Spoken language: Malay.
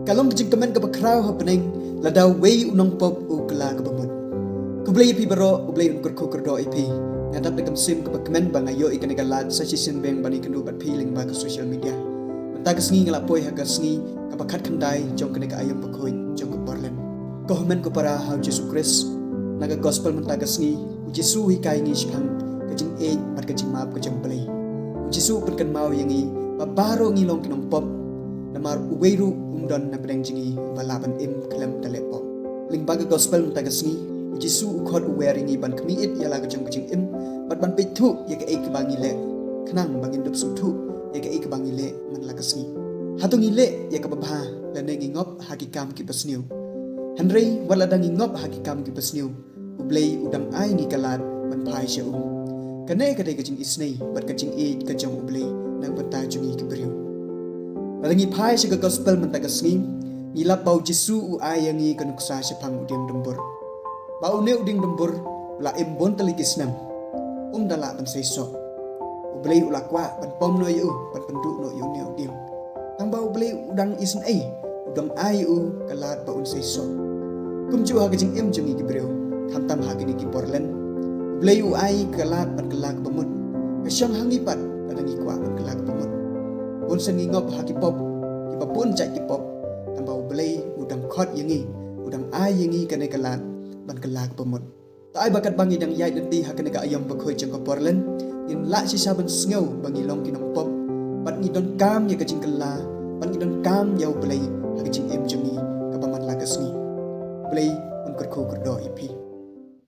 Kalong kajing komen ka bakraw ha pening lada wei Nongpop u kala ka bamut. Ku Blei pi baro u Blei un kurku kurdo ipi. Ngadap dekam sim ka komen bang ayo ikan galat sa sisin beng bani kendu bat feeling ba ka social media. Mentagas ngi ngalapoi hagas ngi ka bakat kandai jong kene ka ayam bakoi jong ka Portland. Komen ko para ha Jesus Christ naga gospel mentagas ngi u Jesu hikai ngi shang kajing ieid bat kajing map kajing Blei. U Jesu penkan mau yangi babaro ngi long Nongpop namar uweiru umdan na pedang jingi balaban klem telepo. Lingbaga gospel mentagas ngi u Jesu ukhot uweringi ban kemiit yala kajing kajing bat ban pitu ya ka ek bangi le kenang bangin dup sutu ya ka ek bangi le man lakas ngi. Hatung ile ya ka babha la nengi ngop hakikam ki pasniu. Henry wala dangi ngop hakikam ki pasniu. U Blei udang ai ngi kalat ban pai sha Kane kadai kajing isnei bat kajing ieid kajang u Blei nang batai jungi ki beriu. Lalangi pai sha gospel mentagas ngi ngilap bau Jesu u ayangi kanuksa syapang uding dembur. Bau ne uding dembur la imbon talikis nam dala ban seiso. U Blei ulakwa ban pom no yu ban penduk no yu neu dim. Tang bau Blei udang isn udang ai kalat ba un seiso. Kumju ha kajing jungi ki beriu tam ha kini ki Portland. U Blei u ai kalat ban kelak bamut. Kasyang hangipat lalangi kwa ban kelak bamut. Un sengi ngop ha ki pop ki babun cai ki pop. Tang bau Blei udang khot yangi udang ai yangi kane kalat ban kelak bamut. Tai bakat bangi dang ieid nanti hakane ka ayam bakoi jeng ka Portland in la si saban sngew bangi long ki Nongpop pat ngi don kam ya kajing kala pat ngi don kam ya u Blei hakajing jungi ka paman lagas ngi Blei un kurku kurdo ipi.